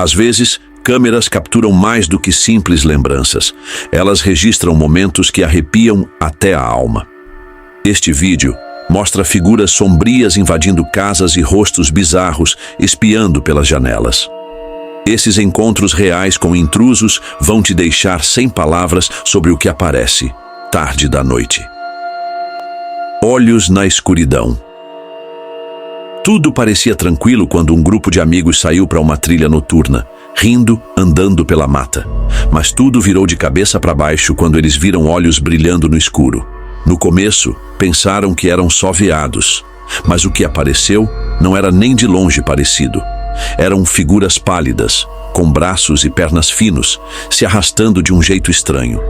Às vezes, câmeras capturam mais do que simples lembranças. Elas registram momentos que arrepiam até a alma. Este vídeo mostra figuras sombrias invadindo casas e rostos bizarros espiando pelas janelas. Esses encontros reais com intrusos vão te deixar sem palavras sobre o que aparece tarde da noite. Olhos na escuridão. Tudo parecia tranquilo quando um grupo de amigos saiu para uma trilha noturna, rindo, andando pela mata. Mas tudo virou de cabeça para baixo quando eles viram olhos brilhando no escuro. No começo, pensaram que eram só veados, mas o que apareceu não era nem de longe parecido. Eram figuras pálidas, com braços e pernas finos, se arrastando de um jeito estranho.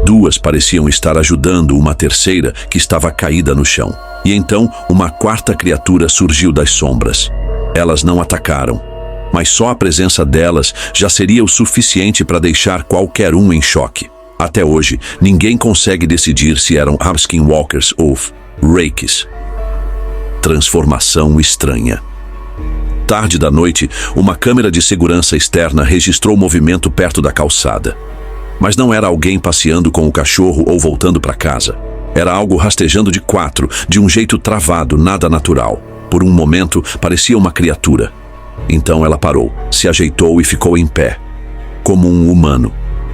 Duas pareciam estar ajudando uma terceira que estava caída no chão. E então, uma quarta criatura surgiu das sombras. Elas não atacaram, mas só a presença delas já seria o suficiente para deixar qualquer um em choque. Até hoje, ninguém consegue decidir se eram Skinwalkers ou Rakes. Transformação estranha. Tarde da noite, uma câmera de segurança externa registrou o movimento perto da calçada. Mas não era alguém passeando com o cachorro ou voltando para casa. Era algo rastejando de quatro, de um jeito travado, nada natural. Por um momento, parecia uma criatura. Então ela parou, se ajeitou e ficou em pé, como um humano,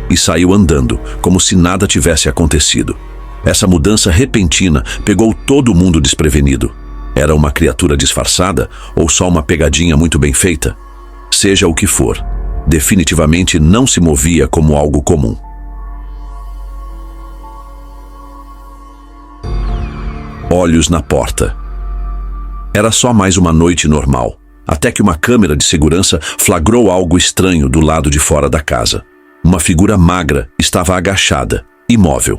e saiu andando, como se nada tivesse acontecido. Essa mudança repentina pegou todo mundo desprevenido. Era uma criatura disfarçada ou só uma pegadinha muito bem feita? Seja o que for, definitivamente não se movia como algo comum. Olhos na porta. Era só mais uma noite normal, até que uma câmera de segurança flagrou algo estranho do lado de fora da casa. Uma figura magra estava agachada, imóvel.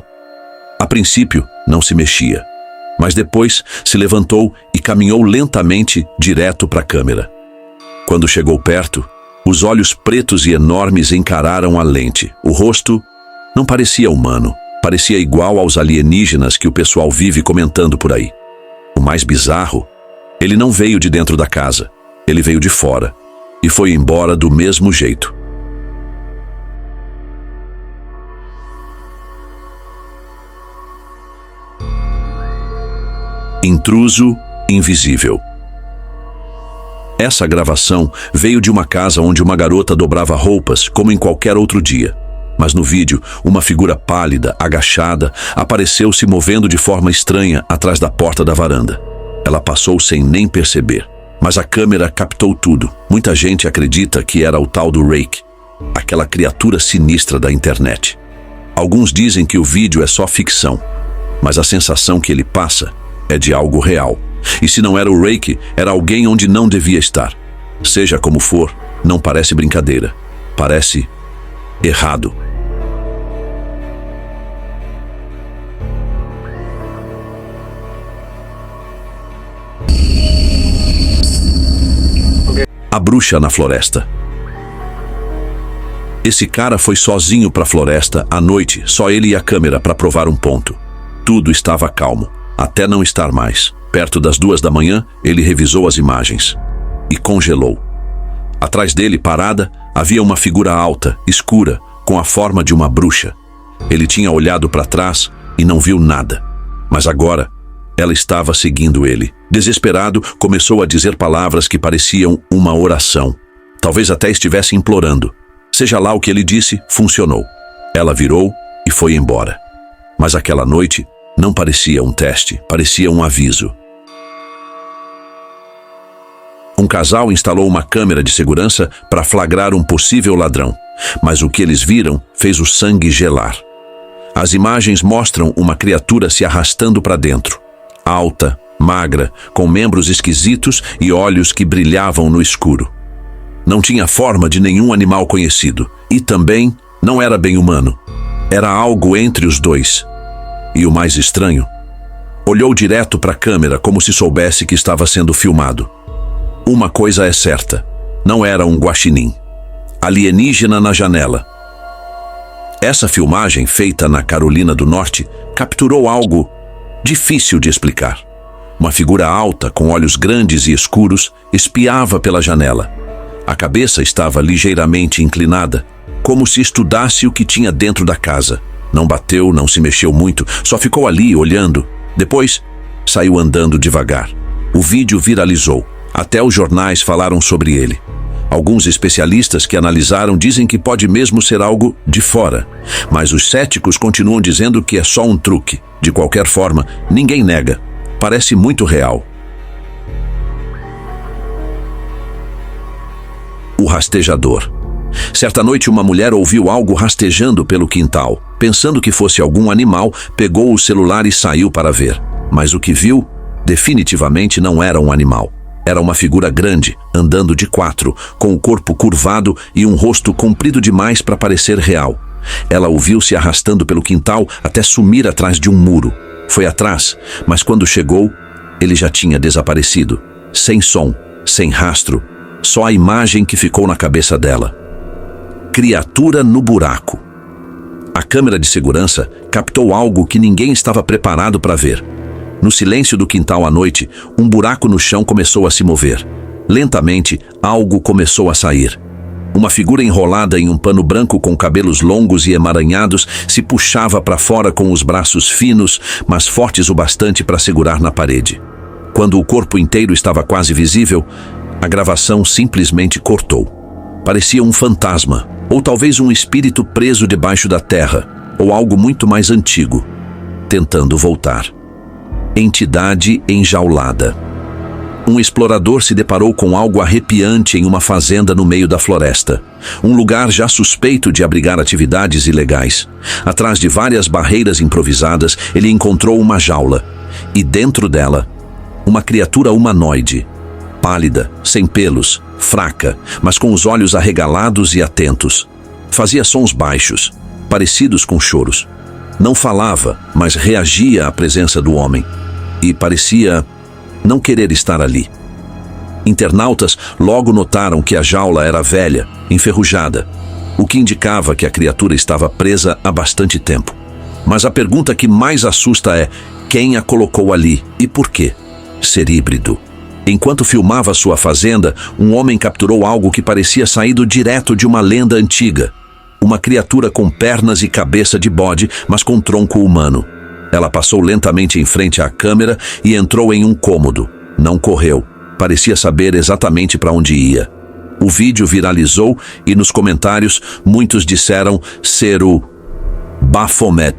A princípio, não se mexia, mas depois se levantou e caminhou lentamente direto para a câmera. Quando chegou perto, os olhos pretos e enormes encararam a lente. O rosto não parecia humano. Parecia igual aos alienígenas que o pessoal vive comentando por aí. O mais bizarro, ele não veio de dentro da casa, ele veio de fora e foi embora do mesmo jeito. Intruso invisível. Essa gravação veio de uma casa onde uma garota dobrava roupas como em qualquer outro dia. Mas no vídeo, uma figura pálida, agachada, apareceu se movendo de forma estranha atrás da porta da varanda. Ela passou sem nem perceber, mas a câmera captou tudo. Muita gente acredita que era o tal do Rake, aquela criatura sinistra da internet. Alguns dizem que o vídeo é só ficção, mas a sensação que ele passa é de algo real. E se não era o Rake, era alguém onde não devia estar. Seja como for, não parece brincadeira. Parece errado. A bruxa na floresta. Esse cara foi sozinho para a floresta à noite, só ele e a câmera para provar um ponto. Tudo estava calmo, até não estar mais. Perto das 2 da manhã, ele revisou as imagens e congelou. Atrás dele, parada, havia uma figura alta, escura, com a forma de uma bruxa. Ele tinha olhado para trás e não viu nada. Mas agora, ela estava seguindo ele. Desesperado, começou a dizer palavras que pareciam uma oração. Talvez até estivesse implorando. Seja lá o que ele disse, funcionou. Ela virou e foi embora. Mas aquela noite não parecia um teste, parecia um aviso. Um casal instalou uma câmera de segurança para flagrar um possível ladrão, mas o que eles viram fez o sangue gelar. As imagens mostram uma criatura se arrastando para dentro, alta, magra, com membros esquisitos e olhos que brilhavam no escuro. Não tinha forma de nenhum animal conhecido e também não era bem humano. Era algo entre os dois. E o mais estranho, olhou direto para a câmera como se soubesse que estava sendo filmado. Uma coisa é certa, não era um guaxinim. Alienígena na janela. Essa filmagem, feita na Carolina do Norte, capturou algo difícil de explicar. Uma figura alta, com olhos grandes e escuros, espiava pela janela. A cabeça estava ligeiramente inclinada, como se estudasse o que tinha dentro da casa. Não bateu, não se mexeu muito, só ficou ali olhando. Depois, saiu andando devagar. O vídeo viralizou. Até os jornais falaram sobre ele. Alguns especialistas que analisaram dizem que pode mesmo ser algo de fora, mas os céticos continuam dizendo que é só um truque. De qualquer forma, ninguém nega. Parece muito real. O rastejador. Certa noite, uma mulher ouviu algo rastejando pelo quintal. Pensando que fosse algum animal, pegou o celular e saiu para ver. Mas o que viu, definitivamente não era um animal. Era uma figura grande, andando de quatro, com o corpo curvado e um rosto comprido demais para parecer real. Ela o viu se arrastando pelo quintal até sumir atrás de um muro. Foi atrás, mas quando chegou, ele já tinha desaparecido. Sem som, sem rastro, só a imagem que ficou na cabeça dela. Criatura no buraco. A câmera de segurança captou algo que ninguém estava preparado para ver. No silêncio do quintal à noite, um buraco no chão começou a se mover. Lentamente, algo começou a sair. Uma figura enrolada em um pano branco com cabelos longos e emaranhados se puxava para fora com os braços finos, mas fortes o bastante para segurar na parede. Quando o corpo inteiro estava quase visível, a gravação simplesmente cortou. Parecia um fantasma, ou talvez um espírito preso debaixo da terra, ou algo muito mais antigo, tentando voltar. Entidade enjaulada. Um explorador se deparou com algo arrepiante em uma fazenda no meio da floresta. Um lugar já suspeito de abrigar atividades ilegais. Atrás de várias barreiras improvisadas, ele encontrou uma jaula. E dentro dela, uma criatura humanoide. Pálida, sem pelos, fraca, mas com os olhos arregalados e atentos. Fazia sons baixos, parecidos com choros. Não falava, mas reagia à presença do homem. E parecia não querer estar ali. Internautas logo notaram que a jaula era velha, enferrujada, o que indicava que a criatura estava presa há bastante tempo. Mas a pergunta que mais assusta é: quem a colocou ali e por quê? Ser híbrido. Enquanto filmava sua fazenda, um homem capturou algo que parecia saído direto de uma lenda antiga. Uma criatura com pernas e cabeça de bode, mas com tronco humano. Ela passou lentamente em frente à câmera e entrou em um cômodo. Não correu. Parecia saber exatamente para onde ia. O vídeo viralizou e nos comentários muitos disseram ser o Baphomet.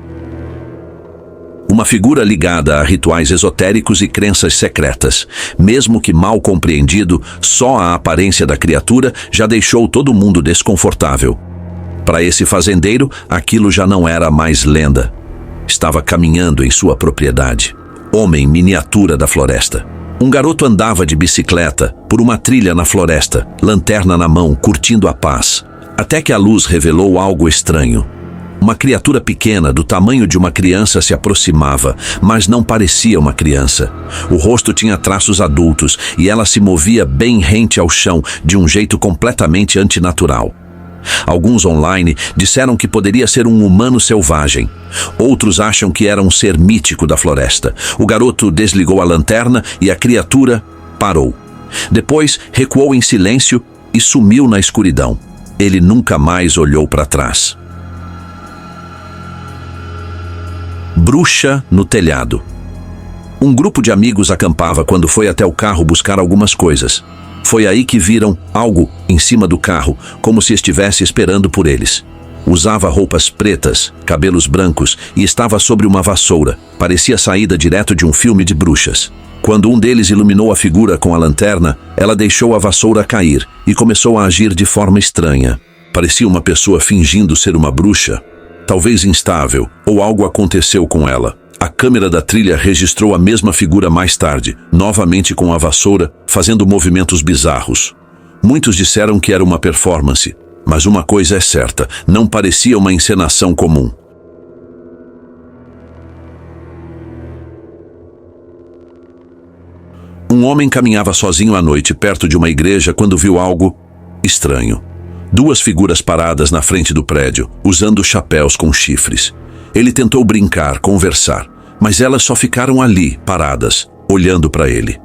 Uma figura ligada a rituais esotéricos e crenças secretas. Mesmo que mal compreendido, só a aparência da criatura já deixou todo mundo desconfortável. Para esse fazendeiro, aquilo já não era mais lenda. Estava caminhando em sua propriedade. Homem miniatura da floresta. Um garoto andava de bicicleta por uma trilha na floresta, lanterna na mão, curtindo a paz. Até que a luz revelou algo estranho. Uma criatura pequena, do tamanho de uma criança, se aproximava, mas não parecia uma criança. O rosto tinha traços adultos e ela se movia bem rente ao chão, de um jeito completamente antinatural. Alguns online disseram que poderia ser um humano selvagem. Outros acham que era um ser mítico da floresta. O garoto desligou a lanterna e a criatura parou. Depois recuou em silêncio e sumiu na escuridão. Ele nunca mais olhou para trás. Bruxa no telhado. Um grupo de amigos acampava quando foi até o carro buscar algumas coisas. Foi aí que viram algo em cima do carro, como se estivesse esperando por eles. Usava roupas pretas, cabelos brancos e estava sobre uma vassoura. Parecia saída direto de um filme de bruxas. Quando um deles iluminou a figura com a lanterna, ela deixou a vassoura cair e começou a agir de forma estranha. Parecia uma pessoa fingindo ser uma bruxa, talvez instável, ou algo aconteceu com ela. A câmera da trilha registrou a mesma figura mais tarde, novamente com a vassoura, fazendo movimentos bizarros. Muitos disseram que era uma performance, mas uma coisa é certa, não parecia uma encenação comum. Um homem caminhava sozinho à noite perto de uma igreja quando viu algo estranho. Duas figuras paradas na frente do prédio, usando chapéus com chifres. Ele tentou brincar, conversar, mas elas só ficaram ali, paradas, olhando para ele.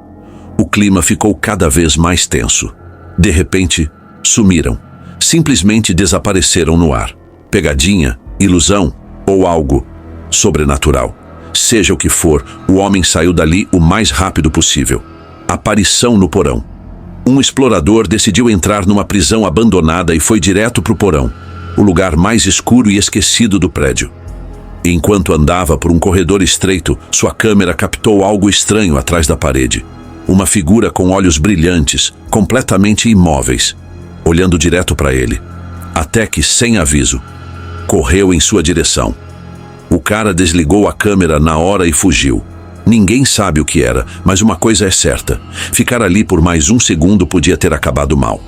O clima ficou cada vez mais tenso. De repente, Sumiram. Simplesmente desapareceram no ar. Pegadinha, ilusão ou algo sobrenatural. Seja o que for, o homem saiu dali o mais rápido possível. Aparição no porão. Um explorador decidiu entrar numa prisão abandonada e foi direto para o porão, o lugar mais escuro e esquecido do prédio. Enquanto andava por um corredor estreito, sua câmera captou algo estranho atrás da parede. Uma figura com olhos brilhantes, completamente imóveis, olhando direto para ele. Até que, sem aviso, correu em sua direção. O cara desligou a câmera na hora e fugiu. Ninguém sabe o que era, mas uma coisa é certa: ficar ali por mais um segundo podia ter acabado mal.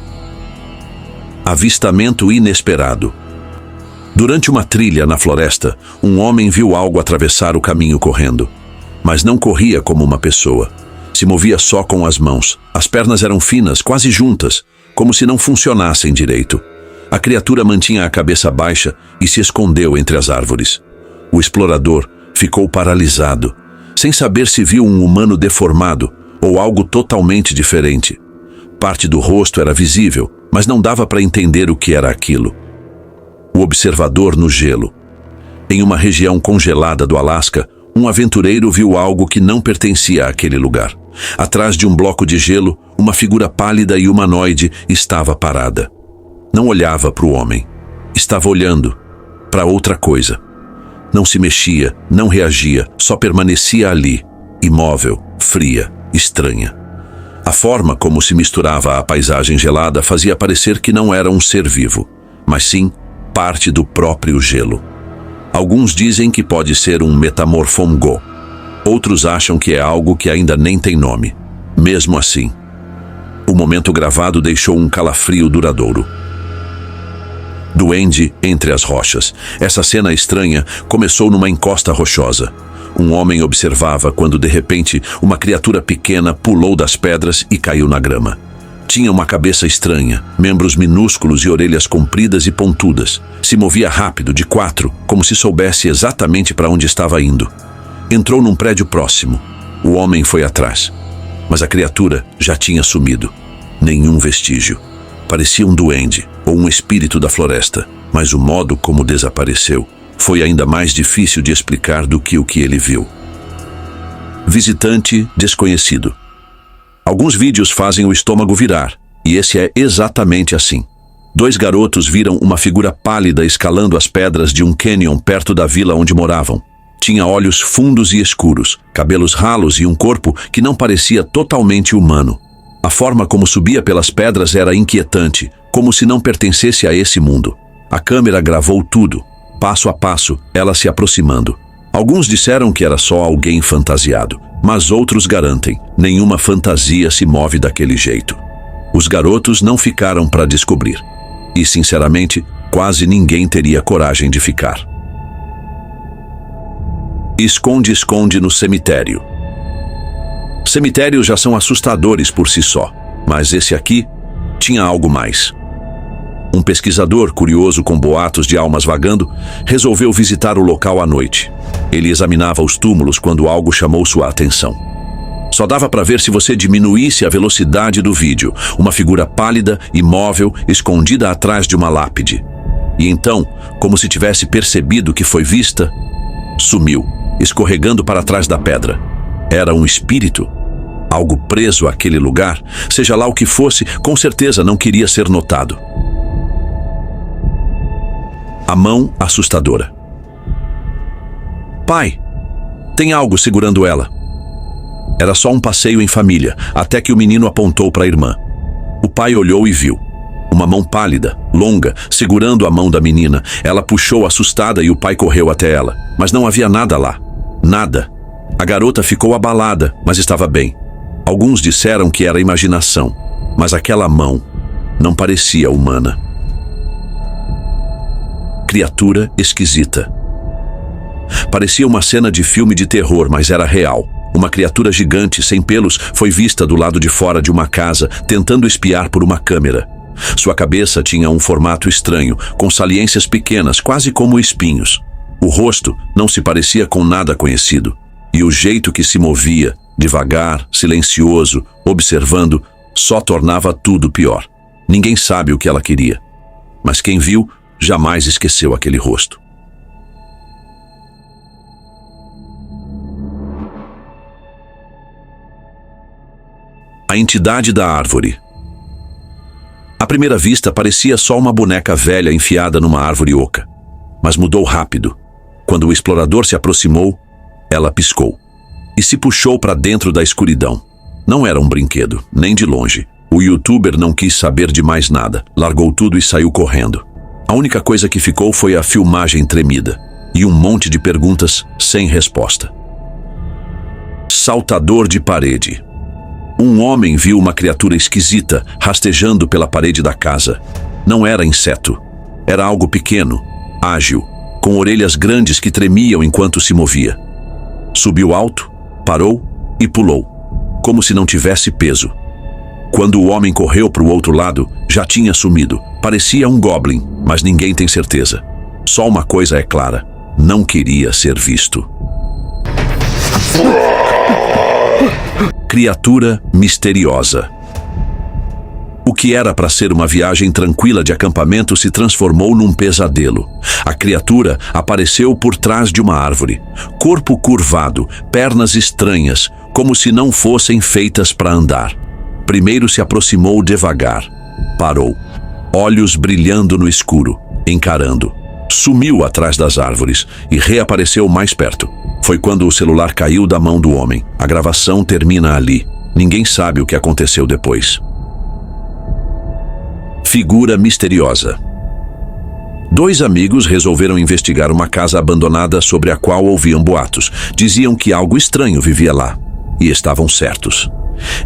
Avistamento inesperado. Durante uma trilha na floresta, um homem viu algo atravessar o caminho correndo. Mas não corria como uma pessoa. Se movia só com as mãos. As pernas eram finas, quase juntas, como se não funcionassem direito. A criatura mantinha a cabeça baixa e se escondeu entre as árvores. O explorador ficou paralisado, sem saber se viu um humano deformado ou algo totalmente diferente. Parte do rosto era visível, mas não dava para entender o que era aquilo. O observador no gelo. Em uma região congelada do Alasca, um aventureiro viu algo que não pertencia àquele lugar. Atrás de um bloco de gelo, uma figura pálida e humanoide estava parada. Não olhava para o homem. Estava olhando para outra coisa. Não se mexia, não reagia, só permanecia ali, imóvel, fria, estranha. A forma como se misturava à paisagem gelada fazia parecer que não era um ser vivo, mas sim parte do próprio gelo. Alguns dizem que pode ser um metamorfomgo. Outros acham que é algo que ainda nem tem nome. Mesmo assim, o momento gravado deixou um calafrio duradouro. Duende entre as rochas. Essa cena estranha começou numa encosta rochosa. Um homem observava quando, de repente, uma criatura pequena pulou das pedras e caiu na grama. Tinha uma cabeça estranha, membros minúsculos e orelhas compridas e pontudas. Se movia rápido, de quatro, como se soubesse exatamente para onde estava indo. Entrou num prédio próximo. O homem foi atrás. Mas a criatura já tinha sumido. Nenhum vestígio. Parecia um duende ou um espírito da floresta, mas o modo como desapareceu foi ainda mais difícil de explicar do que o que ele viu. Visitante desconhecido. Alguns vídeos fazem o estômago virar, e esse é exatamente assim. 2 garotos viram uma figura pálida escalando as pedras de um cânion perto da vila onde moravam. Tinha olhos fundos e escuros, cabelos ralos e um corpo que não parecia totalmente humano. A forma como subia pelas pedras era inquietante, como se não pertencesse a esse mundo. A câmera gravou tudo, passo a passo, ela se aproximando. Alguns disseram que era só alguém fantasiado, mas outros garantem, nenhuma fantasia se move daquele jeito. Os garotos não ficaram para descobrir. E, sinceramente, quase ninguém teria coragem de ficar. Esconde-esconde no cemitério. Cemitérios já são assustadores por si só, mas esse aqui tinha algo mais. Um pesquisador, curioso com boatos de almas vagando, resolveu visitar o local à noite. Ele examinava os túmulos quando algo chamou sua atenção. Só dava para ver se você diminuísse a velocidade do vídeo. Uma figura pálida, imóvel, escondida atrás de uma lápide. E então, como se tivesse percebido que foi vista, sumiu, escorregando para trás da pedra. Era um espírito? Algo preso àquele lugar? Seja lá o que fosse, com certeza não queria ser notado. A mão assustadora. Pai, tem algo segurando ela. Era só um passeio em família, até que o menino apontou para a irmã. O pai olhou e viu. Uma mão pálida, longa, segurando a mão da menina. Ela puxou assustada e o pai correu até ela. Mas não havia nada lá. Nada. A garota ficou abalada, mas estava bem. Alguns disseram que era imaginação, mas aquela mão não parecia humana. Criatura esquisita. Parecia uma cena de filme de terror, mas era real. Uma criatura gigante sem pelos foi vista do lado de fora de uma casa, tentando espiar por uma câmera. Sua cabeça tinha um formato estranho, com saliências pequenas, quase como espinhos. O rosto não se parecia com nada conhecido. E o jeito que se movia, devagar, silencioso, observando, só tornava tudo pior. Ninguém sabe o que ela queria, mas quem viu jamais esqueceu aquele rosto. A entidade da árvore. À primeira vista, parecia só uma boneca velha enfiada numa árvore oca, mas mudou rápido. Quando o explorador se aproximou, ela piscou e se puxou para dentro da escuridão. Não era um brinquedo, nem de longe. O youtuber não quis saber de mais nada, largou tudo e saiu correndo. A única coisa que ficou foi a filmagem tremida e um monte de perguntas sem resposta. Saltador de parede. Um homem viu uma criatura esquisita rastejando pela parede da casa. Não era inseto. Era algo pequeno, ágil, com orelhas grandes que tremiam enquanto se movia. Subiu alto, parou e pulou, como se não tivesse peso. Quando o homem correu para o outro lado, já tinha sumido. Parecia um goblin, mas ninguém tem certeza. Só uma coisa é clara: não queria ser visto. Criatura misteriosa. O que era para ser uma viagem tranquila de acampamento se transformou num pesadelo. A criatura apareceu por trás de uma árvore. Corpo curvado, pernas estranhas, como se não fossem feitas para andar. Primeiro se aproximou devagar. Parou. Olhos brilhando no escuro, encarando. Sumiu atrás das árvores e reapareceu mais perto. Foi quando o celular caiu da mão do homem. A gravação termina ali. Ninguém sabe o que aconteceu depois. Figura misteriosa. 2 amigos resolveram investigar uma casa abandonada sobre a qual ouviam boatos. Diziam que algo estranho vivia lá. E estavam certos.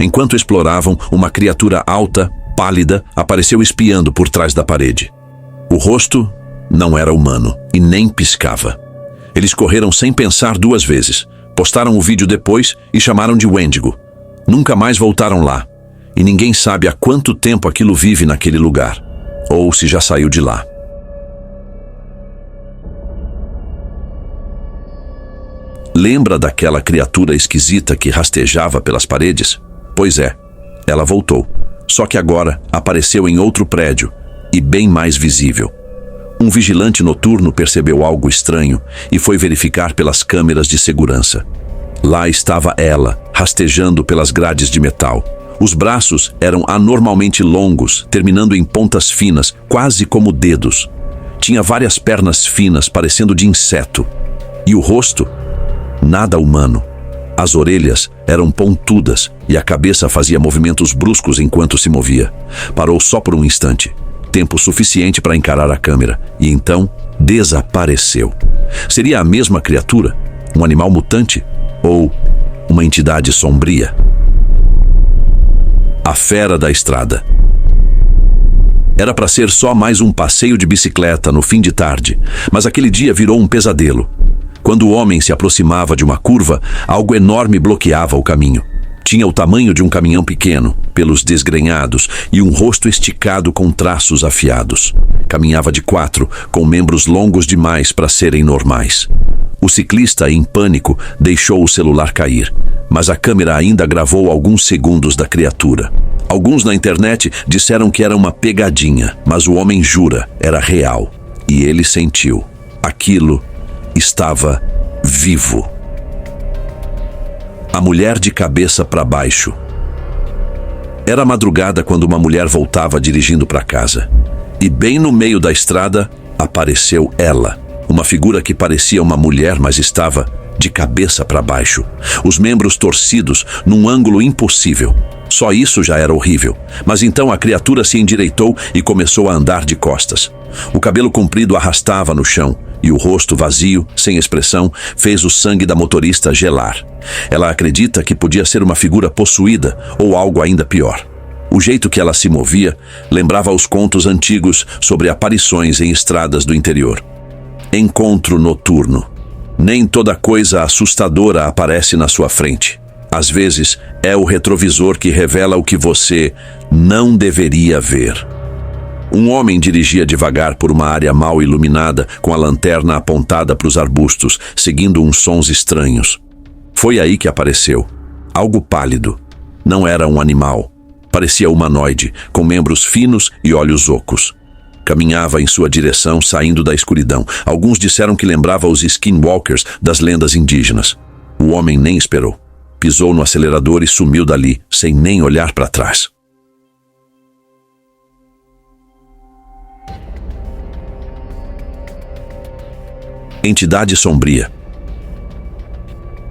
Enquanto exploravam, uma criatura alta, pálida, apareceu espiando por trás da parede. O rosto não era humano e nem piscava. Eles correram sem pensar 2 vezes. Postaram o vídeo depois e chamaram de Wendigo. Nunca mais voltaram lá. E ninguém sabe há quanto tempo aquilo vive naquele lugar. Ou se já saiu de lá. Lembra daquela criatura esquisita que rastejava pelas paredes? Pois é, ela voltou. Só que agora apareceu em outro prédio e bem mais visível. Um vigilante noturno percebeu algo estranho e foi verificar pelas câmeras de segurança. Lá estava ela, rastejando pelas grades de metal. Os braços eram anormalmente longos, terminando em pontas finas, quase como dedos. Tinha várias pernas finas, parecendo de inseto. E o rosto? Nada humano. As orelhas eram pontudas e a cabeça fazia movimentos bruscos enquanto se movia. Parou só por um instante. Tempo suficiente para encarar a câmera, e então desapareceu. Seria a mesma criatura? Um animal mutante? Ou uma entidade sombria? A fera da estrada. Era para ser só mais um passeio de bicicleta no fim de tarde, mas aquele dia virou um pesadelo. Quando o homem se aproximava de uma curva, algo enorme bloqueava o caminho. Tinha o tamanho de um caminhão pequeno, pelos desgrenhados e um rosto esticado com traços afiados. Caminhava de 4, com membros longos demais para serem normais. O ciclista, em pânico, deixou o celular cair, mas a câmera ainda gravou alguns segundos da criatura. Alguns na internet disseram que era uma pegadinha, mas o homem jura, era real. E ele sentiu. Aquilo estava vivo. A mulher de cabeça para baixo. Era madrugada quando uma mulher voltava dirigindo para casa. E bem no meio da estrada, apareceu ela. Uma figura que parecia uma mulher, mas estava de cabeça para baixo. Os membros torcidos, num ângulo impossível. Só isso já era horrível. Mas então a criatura se endireitou e começou a andar de costas. O cabelo comprido arrastava no chão. E o rosto vazio, sem expressão, fez o sangue da motorista gelar. Ela acredita que podia ser uma figura possuída ou algo ainda pior. O jeito que ela se movia lembrava os contos antigos sobre aparições em estradas do interior. Encontro noturno. Nem toda coisa assustadora aparece na sua frente. Às vezes, é o retrovisor que revela o que você não deveria ver. Um homem dirigia devagar por uma área mal iluminada, com a lanterna apontada para os arbustos, seguindo uns sons estranhos. Foi aí que apareceu. Algo pálido. Não era um animal. Parecia humanoide, com membros finos e olhos ocos. Caminhava em sua direção, saindo da escuridão. Alguns disseram que lembrava os skinwalkers das lendas indígenas. O homem nem esperou. Pisou no acelerador e sumiu dali, sem nem olhar para trás. Entidade sombria.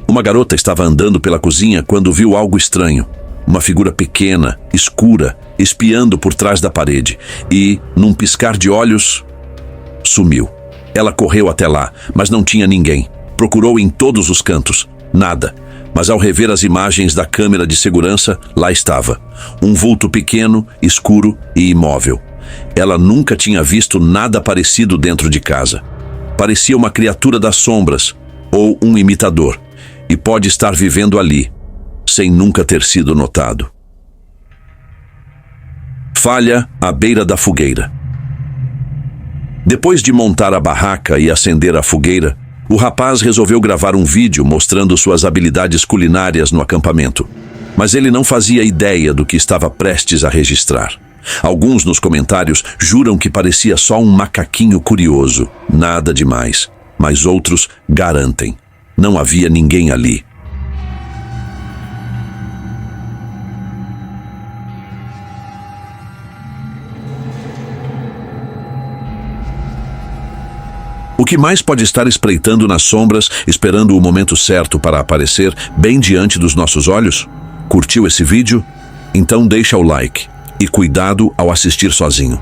Uma garota estava andando pela cozinha quando viu algo estranho. Uma figura pequena, escura, espiando por trás da parede e, num piscar de olhos, sumiu. Ela correu até lá, mas não tinha ninguém. Procurou em todos os cantos. Nada. Mas ao rever as imagens da câmera de segurança, lá estava. Um vulto pequeno, escuro e imóvel. Ela nunca tinha visto nada parecido dentro de casa. Parecia uma criatura das sombras, ou um imitador, e pode estar vivendo ali, sem nunca ter sido notado. Falha à beira da fogueira. Depois de montar a barraca e acender a fogueira, o rapaz resolveu gravar um vídeo mostrando suas habilidades culinárias no acampamento. Mas ele não fazia ideia do que estava prestes a registrar. Alguns nos comentários juram que parecia só um macaquinho curioso, nada demais. Mas outros garantem, não havia ninguém ali. O que mais pode estar espreitando nas sombras, esperando o momento certo para aparecer bem diante dos nossos olhos? Curtiu esse vídeo? Então deixa o like e cuidado ao assistir sozinho.